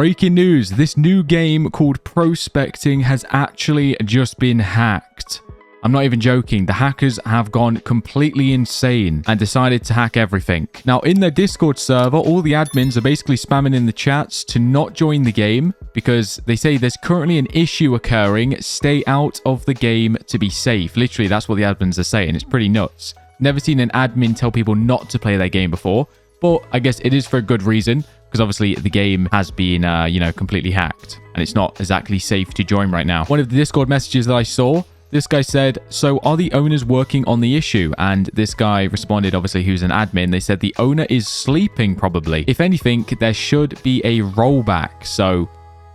breaking news. This new game called Prospecting has actually just been hacked. I'm not even joking. The hackers have gone completely insane and decided to hack everything. Now, in their Discord server, all the admins are basically spamming in the chats to not join the game because they say there's currently an issue occurring. Stay out of the game to be safe. Literally, that's what the admins are saying. It's pretty nuts. Never seen an admin tell people not to play their game before, but I guess it is for a good reason because obviously the game has been, completely hacked and it's not exactly safe to join right now. One of the Discord messages that I saw, this guy said, so are the owners working on the issue? And this guy responded, obviously, who's an admin. They said the owner is sleeping, probably. If anything, there should be a rollback. So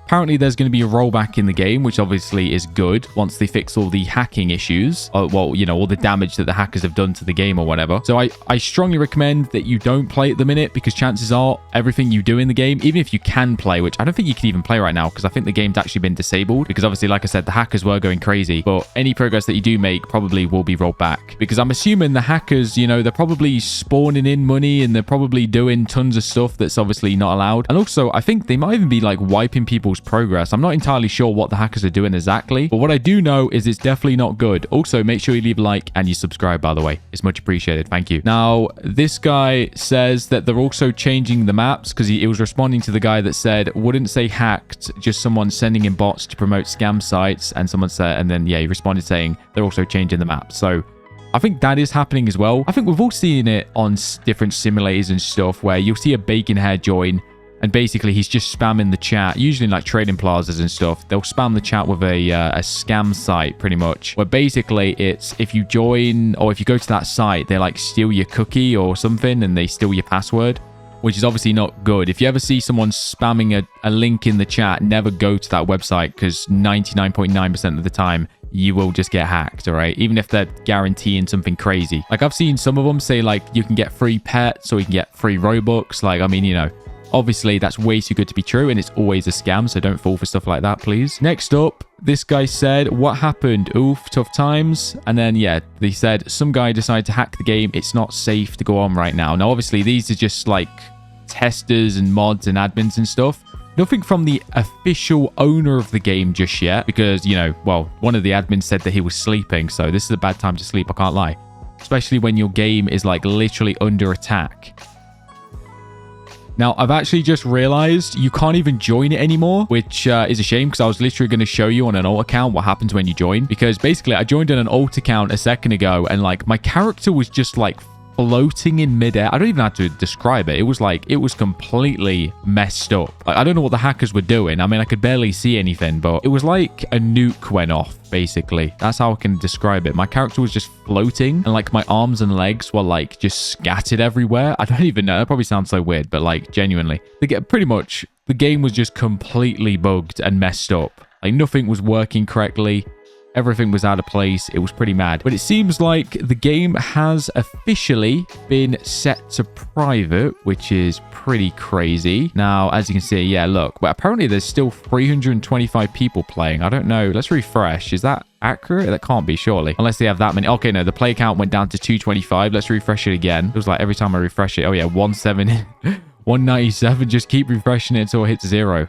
apparently there's going to be a rollback in the game, which obviously is good once they fix all the hacking issues. All the damage that the hackers have done to the game or whatever. So I strongly recommend that you don't play at the minute because chances are everything you do in the game, even if you can play, which I don't think you can even play right now because I think the game's actually been disabled because obviously, like I said, the hackers were going crazy. But any progress that you do make probably will be rolled back because I'm assuming the hackers, they're probably spawning in money and they're probably doing tons of stuff that's obviously not allowed. And also, I think they might even be like wiping people's progress. I'm not entirely sure what the hackers are doing exactly, but what I do know is it's definitely not good. Also, make sure you leave a like and you subscribe, by the way. It's much appreciated. Thank you. Now, this guy says that they're also changing the maps because he was responding to the guy that said, wouldn't say hacked, just someone sending in bots to promote scam sites. And someone said, and then, yeah, he responded saying they're also changing the map. So I think that is happening as well. I think we've all seen it on different simulators and stuff where you'll see a bacon hair join and basically he's just spamming the chat, usually in like trading plazas and stuff. They'll spam the chat with a scam site pretty much, where basically it's if you join or if you go to that site, they like steal your cookie or something and they steal your password, which is obviously not good. If you ever see someone spamming a link in the chat, never go to that website because 99.9% of the time you will just get hacked, all right? Even if they're guaranteeing something crazy. Like I've seen some of them say like you can get free pets or you can get free Robux. Like, I mean, obviously, that's way too good to be true, and it's always a scam, so don't fall for stuff like that, please. Next up, this guy said, what happened? Oof, tough times. And then, yeah, they said, some guy decided to hack the game. It's not safe to go on right now. Now, obviously, these are just, like, testers and mods and admins and stuff. Nothing from the official owner of the game just yet, because, one of the admins said that he was sleeping, so this is a bad time to sleep, I can't lie. Especially when your game is, like, literally under attack. Now, I've actually just realized you can't even join it anymore, which is a shame because I was literally going to show you on an alt account what happens when you join. Because basically, I joined on an alt account a second ago and like my character was just like floating in midair. I don't even have to describe it. It was completely messed up. Like, I don't know what the hackers were doing. I mean, I could barely see anything, but it was like a nuke went off, basically. That's how I can describe it. My character was just floating and like my arms and legs were like just scattered everywhere. I don't even know. That probably sounds so weird, but like genuinely, pretty much the game was just completely bugged and messed up. Like nothing was working correctly. Everything was out of place. It was pretty mad. But it seems like the game has officially been set to private, which is pretty crazy. Now, as you can see, yeah, look. But apparently there's still 325 people playing. I don't know. Let's refresh. Is that accurate? That can't be, surely. Unless they have that many. Okay, no. The play count went down to 225. Let's refresh it again. It was like every time I refresh it. Oh, yeah. 197. Just keep refreshing it until it hits 0.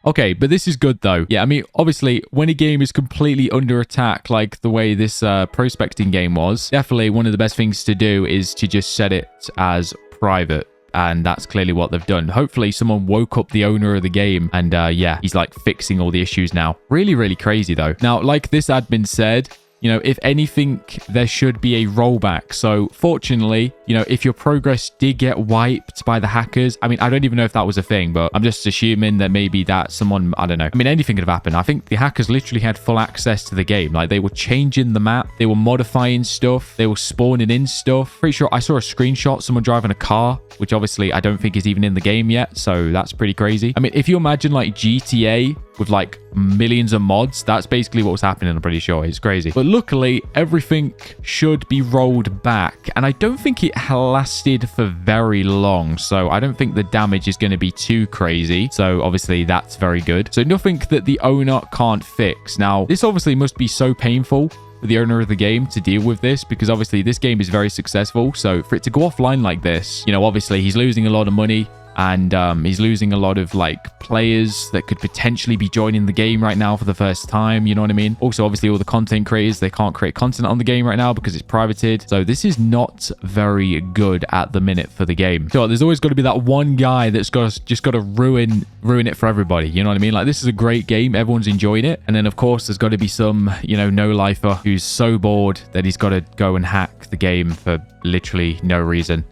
Okay, but this is good though. Yeah, I mean, obviously, when a game is completely under attack, like the way this prospecting game was, definitely one of the best things to do is to just set it as private. And that's clearly what they've done. Hopefully, someone woke up the owner of the game and yeah, he's like fixing all the issues now. Really, really crazy though. Now, like this admin said, if anything, there should be a rollback. So fortunately, if your progress did get wiped by the hackers, I mean, I don't even know if that was a thing, but I'm just assuming that maybe that someone, I don't know. I mean, anything could have happened. I think the hackers literally had full access to the game. Like they were changing the map. They were modifying stuff. They were spawning in stuff. Pretty sure I saw a screenshot, someone driving a car, which obviously I don't think is even in the game yet. So that's pretty crazy. I mean, if you imagine like GTA with like millions of mods, that's basically what was happening. I'm pretty sure. It's crazy. But luckily, everything should be rolled back. And I don't think it lasted for very long. So I don't think the damage is going to be too crazy. So obviously that's very good. So nothing that the owner can't fix. Now, this obviously must be so painful for the owner of the game to deal with this because obviously this game is very successful. So for it to go offline like this, obviously he's losing a lot of money. And he's losing a lot of like players that could potentially be joining the game right now for the first time. You know what I mean? Also, obviously, all the content creators, they can't create content on the game right now because it's privated. So this is not very good at the minute for the game. So there's always got to be that one guy that's just got to ruin it for everybody. You know what I mean? Like, this is a great game. Everyone's enjoying it. And then, of course, there's got to be some, you know, no-lifer who's so bored that he's got to go and hack the game for literally no reason,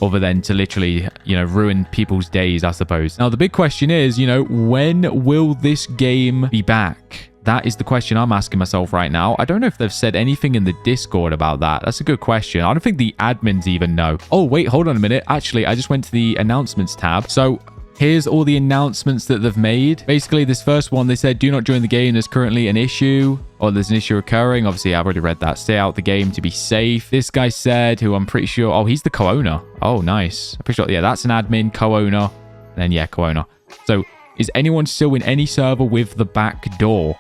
other than to literally, you know, ruin people's days, I suppose. Now, the big question is, you know, when will this game be back? That is the question I'm asking myself right now. I don't know if they've said anything in the Discord about that. That's a good question. I don't think the admins even know. Oh, wait, hold on a minute. Actually, I just went to the announcements tab. So here's all the announcements that they've made. Basically, this first one, they said, do not join the game. There's currently an issue, or there's an issue occurring. Obviously, I've already read that. Stay out the game to be safe. This guy said, who I'm pretty sure, oh, he's the co-owner. Oh, nice. I'm pretty sure, yeah, that's an admin, co-owner, and then, yeah, co-owner. So is anyone still in any server with the back door?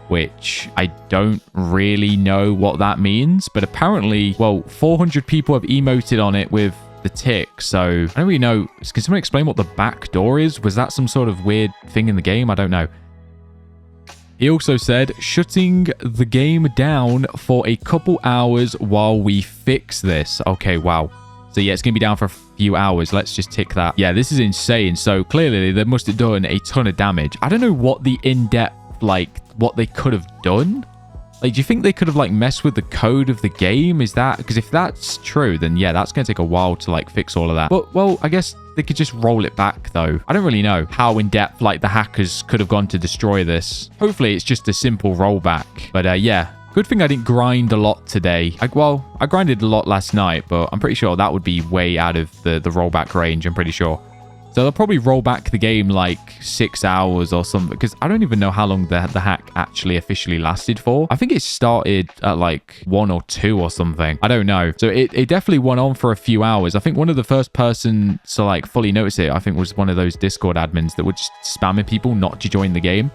Which I don't really know what that means, but apparently, well, 400 people have emoted on it with the tick, so I don't really know. Can someone explain what the back door is? Was that some sort of weird thing in the game? I don't know. He also said, shutting the game down for a couple hours while we fix this. Okay, wow. So yeah, it's going to be down for a few hours. Let's just tick that. Yeah, this is insane. So clearly, they must have done a ton of damage. I don't know what the in-depth, like, what they could have done. Like, do you think they could have, like, messed with the code of the game? Is that... Because if that's true, then, yeah, that's going to take a while to, like, fix all of that. But, well, I guess they could just roll it back, though. I don't really know how in-depth, like, the hackers could have gone to destroy this. Hopefully, it's just a simple rollback. But, yeah. Good thing I didn't grind a lot today. Well, I grinded a lot last night, but I'm pretty sure that would be way out of the rollback range, I'm pretty sure. So they'll probably roll back the game like 6 hours or something, because I don't even know how long the hack actually officially lasted for. I think it started at like 1 or 2 or something. I don't know. So it definitely went on for a few hours. I think one of the first person to like fully notice it, I think, was one of those Discord admins that were just spamming people not to join the game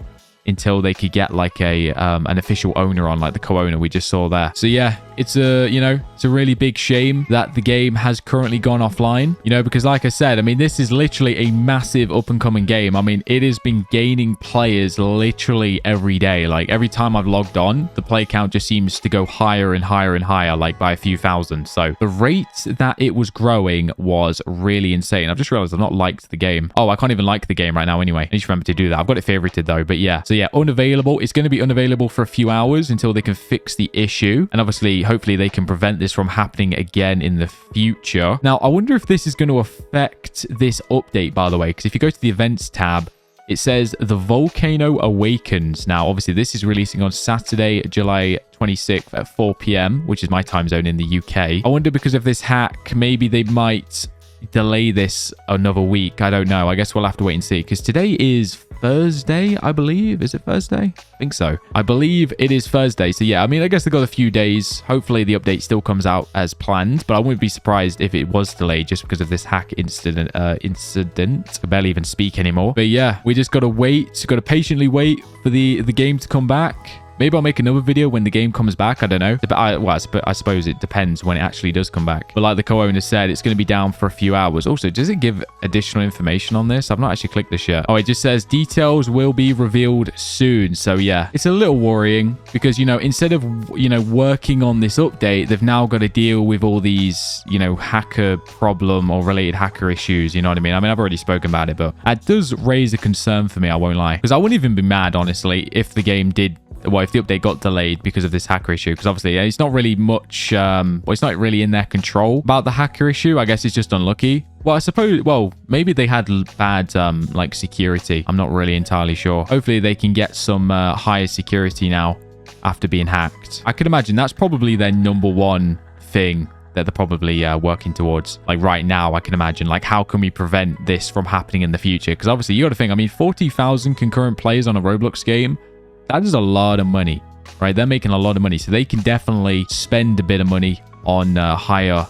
until they could get like an official owner on, like the co-owner we just saw there. So yeah, it's a, you know, it's a really big shame that the game has currently gone offline, you know, because like I said, I mean, this is literally a massive up and coming game. I mean, it has been gaining players literally every day. Like every time I've logged on, the play count just seems to go higher and higher and higher, like by a few thousand. So the rate that it was growing was really insane. I've just realized I've not liked the game. Oh, I can't even like the game right now anyway. I need to remember to do that. I've got it favorited though, but yeah. So yeah, unavailable. It's going to be unavailable for a few hours until they can fix the issue. And obviously, hopefully they can prevent this from happening again in the future. Now, I wonder if this is going to affect this update, by the way, because if you go to the events tab, it says the volcano awakens. Now, obviously, this is releasing on Saturday, July 26th at 4 p.m., which is my time zone in the UK. I wonder, because of this hack, maybe they might delay this another week. I don't know. I guess we'll have to wait and see, because today is Thursday, I believe. Is it Thursday? I think so. I believe it is Thursday. So yeah, I mean, I guess they've got a few days. Hopefully the update still comes out as planned, but I wouldn't be surprised if it was delayed just because of this hack incident. I can barely even speak anymore. But yeah, we just got to wait. Got to patiently wait for the game to come back. Maybe I'll make another video when the game comes back. I don't know. I suppose it depends when it actually does come back. But like the co-owner said, it's going to be down for a few hours. Also, does it give additional information on this? I've not actually clicked this yet. Oh, it just says details will be revealed soon. So yeah, it's a little worrying because, you know, instead of, you know, working on this update, they've now got to deal with all these, you know, hacker problem or related hacker issues. You know what I mean? I mean, I've already spoken about it, but it does raise a concern for me. I won't lie, because I wouldn't even be mad, honestly, if the game did, well, if the update got delayed because of this hacker issue, because obviously it's not really much, well, it's not really in their control about the hacker issue. I guess it's just unlucky. Well, I suppose, well, maybe they had bad, like, security. I'm not really entirely sure. Hopefully they can get some higher security now after being hacked. I could imagine that's probably their number one thing that they're probably working towards. Like right now, I can imagine, like, how can we prevent this from happening in the future? Because obviously you got to think, I mean, 40,000 concurrent players on a Roblox game, that is a lot of money, right? They're making a lot of money, so they can definitely spend a bit of money on higher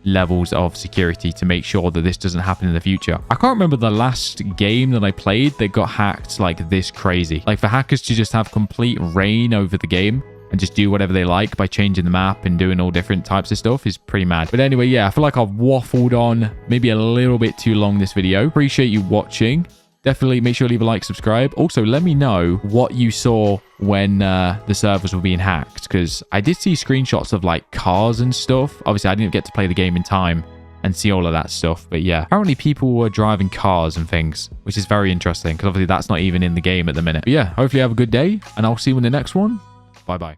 levels of security to make sure that this doesn't happen in the future. I can't remember the last game that I played that got hacked like this crazy. Like, for hackers to just have complete reign over the game, and just do whatever they like by changing the map and doing all different types of stuff is pretty mad. But anyway, yeah, I feel like I've waffled on maybe a little bit too long this video. Appreciate you watching. Definitely make sure to leave a like, subscribe. Also, let me know what you saw when the servers were being hacked, because I did see screenshots of like cars and stuff. Obviously, I didn't get to play the game in time and see all of that stuff. But yeah, apparently people were driving cars and things, which is very interesting because obviously that's not even in the game at the minute. But yeah, hopefully you have a good day and I'll see you in the next one. Bye-bye.